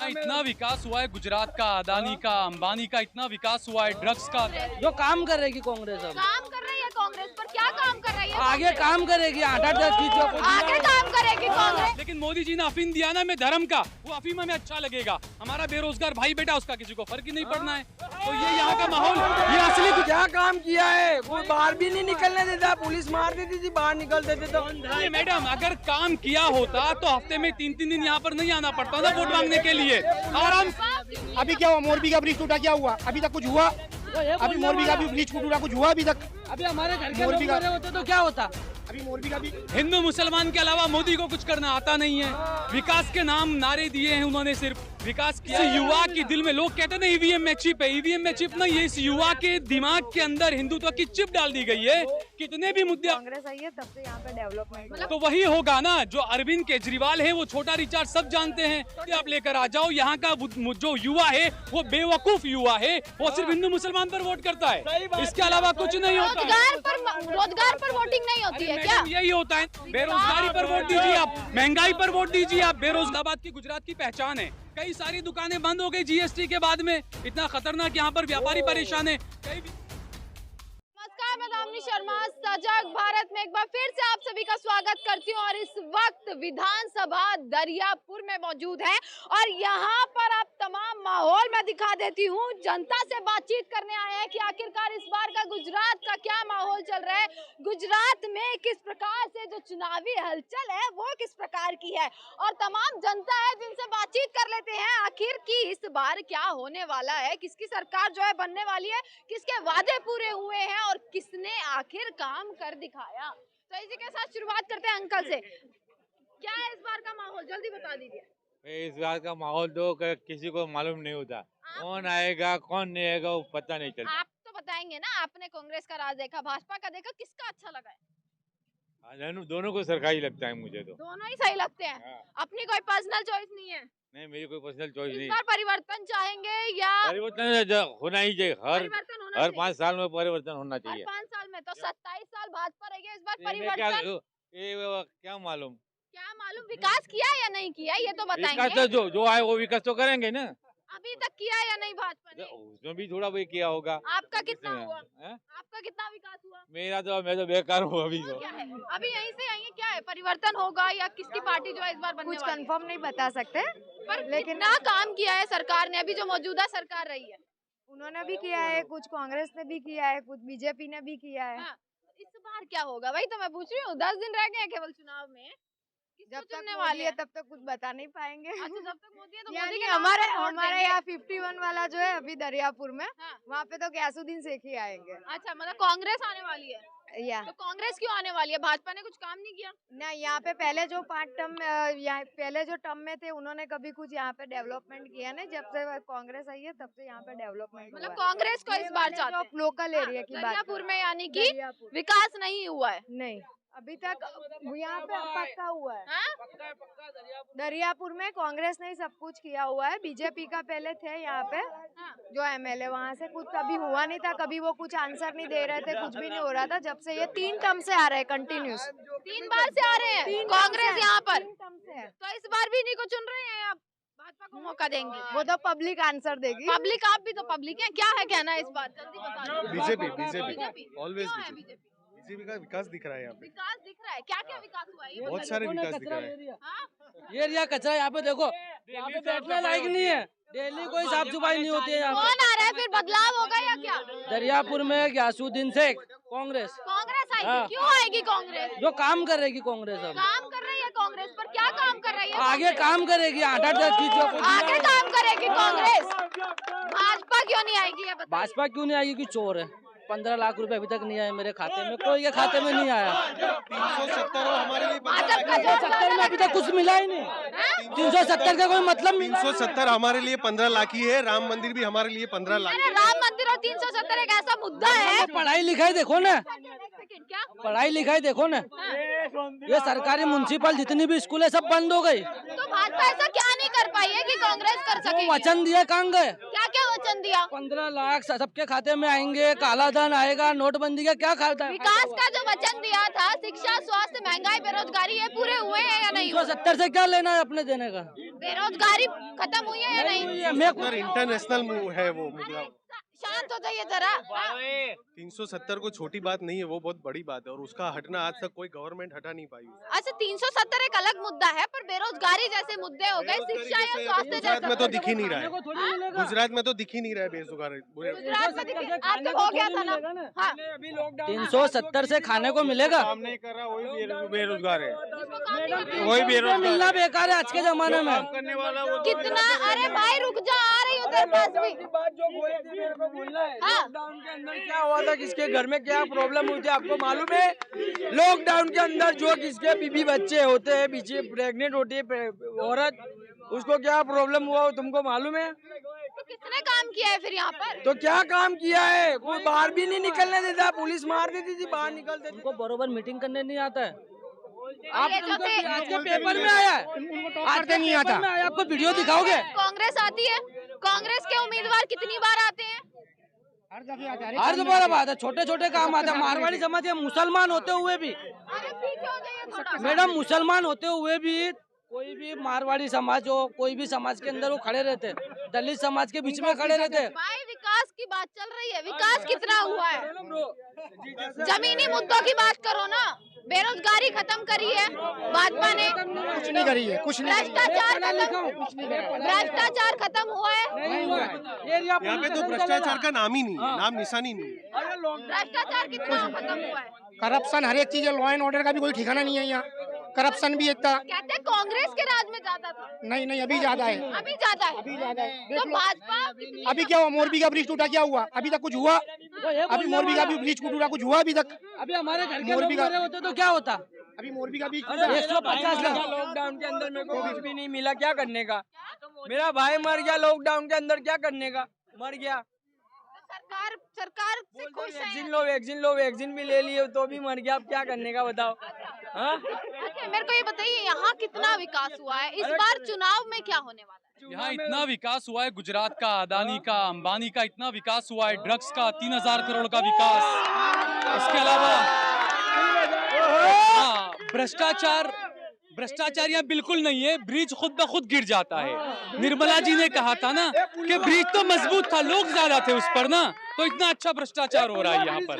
इतना विकास हुआ है गुजरात का, अदानी का, अंबानी का इतना विकास हुआ है, ड्रग्स का। जो काम करेगी कांग्रेस अब काम कर रही है कांग्रेस, पर क्या काम कर रही है? आगे काम करेगी, 8-10 चीजों को आगे काम करेगी कांग्रेस। लेकिन मोदी जी ने अफीम दिया ना हमें धर्म का, वो अफीम हमें अच्छा लगेगा। हमारा बेरोजगार भाई बेटा, उसका किसी को फर्क ही नहीं पड़ना है। तो ये यहाँ का माहौल, ये असली क्या काम किया है? कोई बाहर भी नहीं निकलने देता, पुलिस मार देती थी बाहर निकल देते तो। मैडम अगर काम किया होता तो हफ्ते में 3-3 दिन यहाँ पर नहीं आना पड़ता ना वोट मांगने के लिए। आराम। अभी क्या हुआ? मोरबी का ब्रिज टूटा, क्या हुआ? अभी तक कुछ हुआ? अभी मोरबी का भी ब्रिज टूटा, कुछ हुआ अभी तक? अभी हमारे घर के लोग मरे होते तो क्या होता? अभी मोरबी का भी। हिंदू मुसलमान के अलावा मोदी को कुछ करना आता नहीं है। विकास के नाम नारे दिए हैं उन्होंने, सिर्फ विकास किया। युवा के दिल में लोग कहते हैं ना ईवीएम में चिप है, ईवीएम में चिप नहीं है, इस युवा के दिमाग के अंदर हिंदुत्व की चिप डाल दी गई है। कितने भी मुद्दे कांग्रेस आई है तब से यहाँ पे डेवलपमेंट, तो वही होगा ना जो अरविंद केजरीवाल है, वो छोटा रिचार्ज सब जानते हैं। आप लेकर आ जाओ, यहाँ का जो युवा है वो बेवकूफ युवा है, वो सिर्फ हिंदू मुसलमान पर वोट करता है, इसके अलावा कुछ नहीं होता। रोजगार पर वोटिंग नहीं होती है क्या? यही होता है, बेरोजगारी पर वोट दीजिए आप, महंगाई पर वोट दीजिए आप। बेरोजगार की गुजरात की पहचान है। कई सारी दुकानें बंद हो गई जीएसटी के बाद में, इतना खतरनाक यहाँ पर व्यापारी परेशान है। नमस्कार, मैं दामिनी शर्मा सजग भारत में एक बार फिर से आप सभी का स्वागत करती हूँ और इस वक्त विधानसभा दरियापुर में मौजूद है और यहाँ पर आप तमाम माहौल में दिखा देती हूँ। जनता से बातचीत करने आए हैं कि आखिरकार इस बार का गुजरात का क्या माहौल चल रहा है, गुजरात में किस प्रकार से जो चुनावी हलचल है वो किस प्रकार की है और तमाम जनता है जिनसे बातचीत कर लेते हैं आखिर की इस बार क्या होने वाला है, किसकी सरकार जो है बनने वाली है, किसके वादे पूरे हुए हैं और किसने आखिर काम कर दिखाया। तो इसी के साथ शुरुआत करते हैं अंकल से। क्या है इस बार का माहौल, जल्दी बता दीजिए। इस बार का माहौल तो किसी को मालूम नहीं होता, कौन आएगा कौन नहीं आएगा वो पता नहीं चलता। आप तो बताएंगे ना, आपने कांग्रेस का राज देखा, भाजपा का देखा, किसका अच्छा लगा है? दोनों को सरकारी लगता है मुझे तो। दोनों ही सही लगते हैं। हाँ। अपनी कोई पर्सनल चॉइस नहीं है? नहीं, मेरी कोई पर्सनल चॉइस इस नहीं। बार परिवर्तन चाहेंगे या परिवर्तन होना ही चाहिए, परिवर्तन होना हर चाहिए? 5 साल में परिवर्तन होना हर चाहिए। 5 साल में तो 27 साल भाजपा रही है, इस बार ये क्या परिवर्तन क्या मालूम? क्या मालूम विकास किया या नहीं किया, ये तो विकास बताएंगे। तो जो आए वो विकास तो करेंगे ना। अभी तक किया या नहीं भाजपा ने? उसमें भी थोड़ा बहुत किया होगा। आपका कितना हुआ? है? आपका कितना विकास हुआ? मैं तो बेकार हूँ अभी तो। क्या है अभी यहीं से यहीं क्या है, परिवर्तन होगा या किसकी पार्टी जो है इस बार बनने कुछ वाली है? कंफर्म नहीं बता सकते, पर लेकिन कितना काम किया है सरकार ने, अभी जो मौजूदा सरकार रही है? उन्होंने भी किया है, कुछ कांग्रेस ने भी किया है, कुछ बीजेपी ने भी किया है। हाँ, इस बार क्या होगा वही तो मैं पूछ रही हूँ। 10 दिन रह गए हैं केवल चुनाव में, जब तक चुनने मोदी वाली है है? तब तक कुछ बता नहीं पाएंगे। अच्छा, जब तक मोदी है तो मोदी यानी के नाम हमारे पर वोट हमारे देंगे। यहाँ 51 वाला जो है अभी दरियापुर में, हाँ। वहाँ पे तो गयासुद्दीन शेख ही आएंगे। अच्छा, मतलब कांग्रेस आने वाली है? या तो कांग्रेस क्यों आने वाली है? भाजपा ने कुछ काम नहीं किया? ना, यहाँ पे पहले जो पहले जो टर्म में थे उन्होंने कभी कुछ यहाँ पे डेवलपमेंट किया नहीं। जब से कांग्रेस आई है तब से यहाँ पे डेवलपमेंट मतलब कांग्रेस को इस बार चाहते हैं? लोकल एरिया की बात दरियापुर में यानी कि दरियापुर। विकास नहीं हुआ है? नहीं, अभी तक यहाँ पे पक्का हुआ है। हाँ? दरियापुर में कांग्रेस ने ही सब कुछ किया हुआ है। बीजेपी का पहले थे यहाँ पे जो एमएलए, वहाँ से कुछ कभी हुआ नहीं था, कभी वो कुछ आंसर नहीं दे रहे थे, कुछ भी नहीं हो रहा था। जब से ये 3 टर्म से आ रहे हैं कंटिन्यूस, 3 बार से आ रहे हैं कांग्रेस यहाँ पर, 3 टर्म से है। तो इस बार भी इन्हीं को चुन रहे हैं, आप भाजपा को मौका देंगे? वो तो पब्लिक आंसर देगी। पब्लिक, आप भी तो पब्लिक है, क्या है कहना इस बार, जल्दी बता दो। बीजेपी ऑलवेज क्यों है बीजेपी बीजेपी? बीजेपी का विकास दिख रहा है यहाँ पे, विकास दिख रहा है, क्या क्या विकास हुआ है ये बहुत बताइए। सारे विकास दिख रहा है। हाँ? ये एरिया कचरा, यहाँ पे देखो, यहाँ पे बैठने लायक नहीं है, डेली कोई साफ सफाई नहीं होती है यहाँ कौन आ रहा है फिर, बदलाव होगा या क्या? पे। दरियापुर में गयासुद्दीन शेख, कांग्रेस। कांग्रेस आएगी? हाँ। क्यों आएगी कांग्रेस? जो काम करेगी कांग्रेस अब काम कर रही है कांग्रेस, पर क्या काम कर रही है? आगे काम करेगी, 8-10 चीजों को आगे काम करेगी कांग्रेस, भाजपा क्यों नहीं आएगी ये बताइए? भाजपा क्यों नहीं आएगी कि चोर है। 15 लाख रुपए अभी तक नहीं आए मेरे खाते में, कोई के खाते में नहीं आया। 370 हमारे लिए भाजपा का जो 370 में अभी तक कुछ मिला ही नहीं। 370 का कोई मतलब नहीं। 370 हमारे लिए 15 लाख ही है। राम मंदिर भी हमारे लिए 15 लाख। अरे राम मंदिर और 370 एक ऐसा मुद्दा है। पढ़ाई लिखाई देखो ना, क्या पढ़ाई लिखाई देखो ना, ये सरकारी म्युनिसिपल जितनी भी स्कूल है सब बंद हो गई। तो भाजपा ऐसा क्या नहीं कर पाई है कि कांग्रेस कर वो सके? वचन दिया कहाँ गए? क्या क्या वचन वचन दिया? 15 लाख सबके खाते में आएंगे, काला धन आएगा, नोटबंदी का क्या खाता है? विकास का जो वचन दिया था, शिक्षा, स्वास्थ्य, महंगाई, बेरोजगारी, ये पूरे हुए हैं या नहीं? 170 से क्या लेना है अपने देने का? बेरोजगारी खत्म हुई है या नहीं? इंटरनेशनल है वो, मतलब शांत हो जाइए जरा। 370 को छोटी बात नहीं है, वो बहुत बड़ी बात है और उसका हटना आज तक कोई गवर्नमेंट हटा नहीं पाई। अच्छा, 370 एक अलग मुद्दा है, पर बेरोजगारी जैसे मुद्दे हो गए, शिक्षा या स्वास्थ्य गुजरात में तो दिख ही नहीं रहा है, हाँ? गुजरात में तो दिख ही नहीं रहा है बेरोजगारी। गुजरात में आज तक हो गया था ना? हाँ। 370 से खाने को मिलेगा? काम नहीं कर रहा वही बेरोजगार है, जिसको काम नहीं करना, वही बेरोजगार मिलना बेकार है आज के जमाने में। करने वाला वो कितना? अरे भाई रुक जा, आ रही हूँ तेरे पास भी। हाँ। लॉकडाउन के अंदर क्या हुआ था, किसके घर में क्या प्रॉब्लम हुई थी आपको मालूम है? लॉकडाउन के अंदर जो किसके बीबी बच्चे होते हैं, पीछे प्रेग्नेंट होती है औरत, उसको क्या प्रॉब्लम हुआ हो तुमको मालूम है? तो किसने काम किया है फिर यहाँ पर? तो क्या काम किया है? कोई बाहर भी नहीं निकलने देता, पुलिस मार देती थी बाहर निकलते थे। उनको बरोबर मीटिंग करने नहीं आता है। आप ये जो थे, आज के पेपर में आया है, आज के नहीं पेपर आता। में आया, आपको वीडियो दिखाओगे? कांग्रेस आती है, कांग्रेस के उम्मीदवार कितनी बार आते हैं? हर दफे आता है। हर दोबारा बात है, छोटे छोटे काम आता है। मारवाड़ी समाज के मुसलमान होते हुए भी, अरे पीछे हो जाइए थोड़ा। मैडम, मुसलमान होते हुए भी कोई भी मारवाड़ी समाज हो, कोई भी समाज के अंदर वो खड़े रहते, दलित समाज के बीच में खड़े रहते। भाई विकास की बात चल रही है, विकास कितना हुआ है? जमीनी मुद्दों की बात करो ना। बेरोजगारी खत्म करी है भाजपा ने, कुछ नहीं करी है, कुछ नहीं। भ्रष्टाचार खत्म हुआ है? यहाँ पे तो भ्रष्टाचार का नाम ही नहीं है, नाम निशानी नहीं है। भ्रष्टाचार कितना खत्म हुआ है? करप्शन हर एक चीज है, लॉ एंड ऑर्डर का भी कोई ठिकाना नहीं है यहाँ। करप्शन भी इतना कहते हैं कांग्रेस के राज में ज्यादा था। नहीं, अभी ज्यादा है, अभी ज्यादा है। अभी ज्यादा है। तो भाजपा अभी क्या हुआ? मोरबी का ब्रिज टूटा, क्या हुआ? अभी तक कुछ हुआ? अभी मोरबी का भी ब्रिज टूटा, कुछ हुआ अभी तक? अभी हमारे घर के लोग मोरबी का- मरे होते तो क्या होता? अभी मोरबी का ब्रिज 150 लाख। लॉकडाउन के अंदर मेरे को कुछ भी नहीं मिला, क्या करने का? मेरा भाई मर गया लॉकडाउन के अंदर, क्या करने का? मर गया। सरकार से खुश वैक्सीन लो, वैक्सीन भी ले लिए तो भी मर गया, अब क्या करने का बताओ? हाँ? अच्छा, मेरे को ये बताइए, यहाँ कितना विकास हुआ है? इस बार चुनाव में क्या होने वाला है? यहाँ इतना विकास हुआ है, गुजरात का, अदानी का, अंबानी का इतना विकास हुआ है, ड्रग्स का 3000 करोड़ का विकास। इसके अलावा हाँ, भ्रष्टाचार यहाँ बिल्कुल नहीं है। ब्रिज खुद ब खुद गिर जाता है। निर्मला जी ने कहा था ना कि ब्रिज तो मजबूत था, लोग ज्यादा थे उस पर ना, तो इतना अच्छा भ्रष्टाचार हो रहा है यहाँ पर।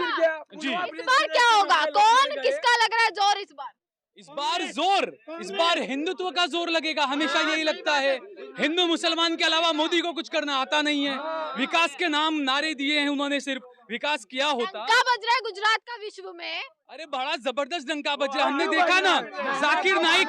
जी, इस बार क्या होगा? कौन किसका लग रहा है जोर इस बार? इस बार हिंदुत्व का जोर लगेगा। हमेशा यही लगता है, हिंदू मुसलमान के अलावा मोदी को कुछ करना आता नहीं है। विकास के नाम नारे दिए हैं उन्होंने, सिर्फ विकास किया होता। डंका बज रहा है गुजरात का विश्व में। अरे बड़ा जबरदस्त डंका बज रहा है। हमने देखा ना, जाकिर नाइक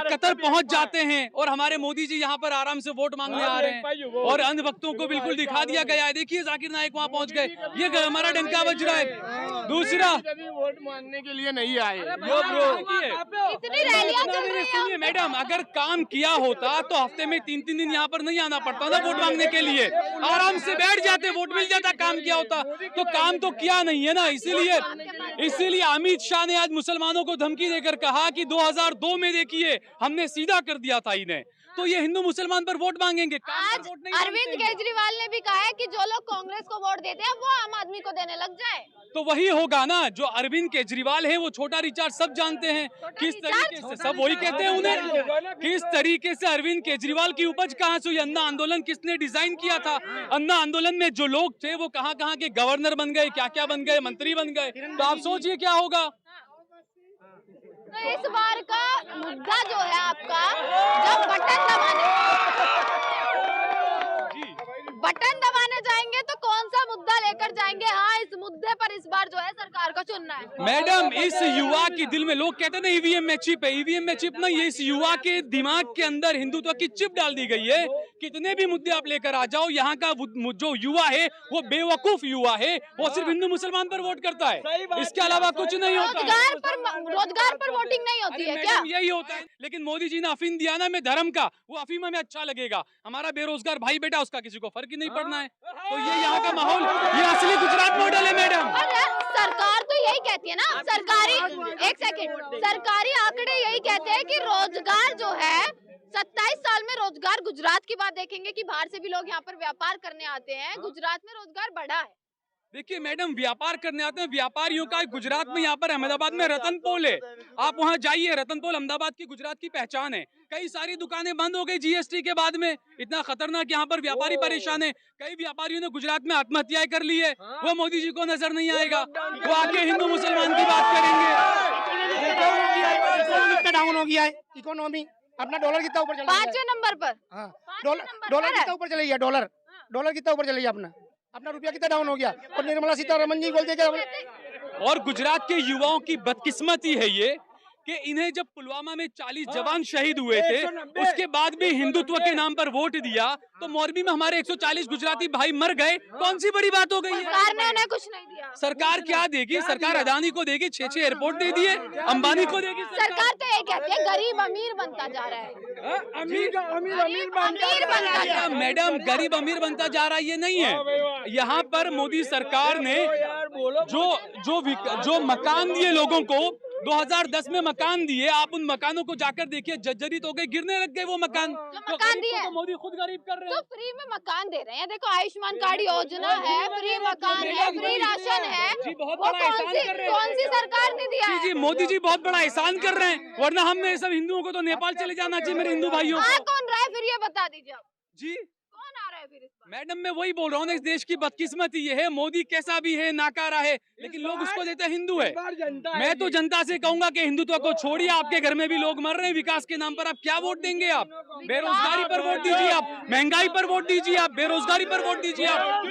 कतर पहुंच जाते हैं और हमारे मोदी जी यहाँ पर आराम से वोट मांगने आ रहे हैं और अंध भक्तों को बिल्कुल दिखा दिया गया है। देखिए जाकिर नाइक वहाँ पहुंच गए, ये हमारा डंका बज रहा है। दूसरा, वोट मांगने के लिए नहीं आए। इतनी रैलियां चल रही हैं। सुनिए मैडम, अगर काम किया होता तो हफ्ते में 3-3 दिन यहाँ पर नहीं आना पड़ता ना वोट मांगने के लिए। आराम से बैठ जाते, वोट मिल जाता। काम किया होता तो काम तो किया नहीं है ना, इसीलिए अमित शाह ने आज मुसलमानों को धमकी देकर कहा कि 2002 में देखिए हमने सीधा कर दिया था इन्हें, तो ये हिंदू मुसलमान पर वोट मांगेंगे। आज अरविंद केजरीवाल ने भी कहा है कि जो लोग कांग्रेस को वोट देते हैं वो आम आदमी को देने लग जाए। तो वही होगा ना, जो अरविंद केजरीवाल है वो छोटा रिचार्ज सब जानते हैं किस तरीके से, सब वही कहते हैं उन्हें, किस तरीके से अरविंद केजरीवाल की उपज कहाँ से हुई। अन्ना आंदोलन किसने डिजाइन किया था? अन्ना आंदोलन में जो लोग थे वो कहाँ कहाँ के गवर्नर बन गए, क्या क्या बन गए, मंत्री बन गए। तो आप सोचिए क्या होगा। तो इस बार का मुद्दा जो है आपका, जब बटन दबाने जाएंगे तो कौन सा मुद्दा लेकर जाएंगे? हाँ, इस मुद्दे पर इस बार जो है सरकार को चुनना है। मैडम, इस युवा के दिल में, लोग कहते हैं ना ईवीएम में चिप है, ईवीएम में चिप नहीं है, इस युवा के दिमाग के अंदर हिंदुत्व की चिप डाल दी गई है। कितने भी मुद्दे आप लेकर आ जाओ, यहाँ का जो युवा है वो बेवकूफ युवा है, वो सिर्फ हिंदू मुसलमान पर वोट करता है, इसके अलावा कुछ नहीं होता। रोजगार पर वोटिंग नहीं होती है क्या? यही होता है। लेकिन मोदी जी ने अफीम दिया ना, में धर्म का, वो अफीम हमें अच्छा लगेगा। हमारा बेरोजगार भाई बेटा, उसका किसी को फर्क ही नहीं पड़ना है। तो ये यहाँ का माहौल, ये असली गुजरात मॉडल है मैडम। सरकार तो यही कहती है ना, सरकारी आंकड़े यही कहते हैं कि रोजगार जो है 27 साल में रोजगार, गुजरात की बात देखेंगे कि बाहर से भी लोग यहाँ पर व्यापार करने आते हैं, गुजरात में रोजगार बढ़ा है। देखिए मैडम, व्यापार करने आते हैं व्यापारियों का गुजरात में, यहाँ पर अहमदाबाद में रतनपोल है, आप वहाँ जाइए, रतनपोल अहमदाबाद की गुजरात की पहचान है। कई सारी दुकानें बंद हो गई जीएसटी के बाद में, इतना खतरनाक यहाँ पर व्यापारी परेशान है। कई व्यापारियों ने गुजरात में आत्महत्याएं कर ली है, वो मोदी जी को नजर नहीं आएगा, वो आके हिंदू मुसलमान की बात करेंगे। इकोनॉमी डाउन हो गया है, इकोनॉमी अपना डॉलर कितना ऊपर चला गया है? 5वें नंबर पर। हाँ, पांचवें नंबर डॉलर पर है। कितना ऊपर चले गया, डॉलर कितना ऊपर चले गया, अपना रुपया कितना डाउन हो गया। और निर्मला सीतारमण जी बोलते कि और गुजरात के युवाओं की बदकिस्मती है ये कि इन्हें जब पुलवामा में 40 जवान शहीद हुए थे, उसके बाद भी हिंदुत्व के नाम पर वोट दिया, तो मोरबी में हमारे 140 गुजराती भाई मर गए, कौन सी बड़ी बात हो गई है? सरकार ने उन्हें कुछ नहीं दिया। सरकार क्या देगी? सरकार अदानी को देगी, 6 एयरपोर्ट दे दिए, अंबानी को देगी सरकार तो ये कहती है गरीब अमीर बनता जा रहा है, अमीर अमीर बनता जा रहा है। मैडम, गरीब अमीर बनता जा रहा है ये नहीं है। यहाँ पर मोदी सरकार ने जो मकान दिए लोगों को, 2010 में मकान दिए, आप उन मकानों को जाकर देखिए, जर्जरित हो गए, गिरने लग गए वो मकान। जो मकान दिए तो मोदी खुद गरीब कर रहे तो हैं। फ्री में मकान दे रहे हैं। देखो आयुष्मान कार्ड योजना है, फ्री मकान है, फ्री राशन है, जी, बहुत वो बड़ा एहसान कर रहे हैं। कौन सी सरकार ने दिया जी है? जी, मोदी जी बहुत बड़ा एहसान कर रहे हैं, वरना हम सब हिंदुओं को तो नेपाल चले जाना चाहिए, मेरे हिंदू भाइयों आ को। कौन रहा है फिर ये बता दीजिए आप। जी कौन आ रहा है फिर इस बार? मैडम, मैं वही बोल रहा हूँ ना, इस देश की बदकिस्मती ये है, मोदी कैसा भी है, नाकारा है, लेकिन लोग उसको देते हिंदू है। मैं तो जनता से कहूंगा कि हिंदुत्व को छोड़िए, आपके घर में भी लोग मर रहे हैं विकास के नाम पर, आप क्या वोट देंगे? आप बेरोजगारी पर वोट दीजिए, आप महंगाई पर वोट दीजिए, आप बेरोजगारी पर वोट दीजिए आप।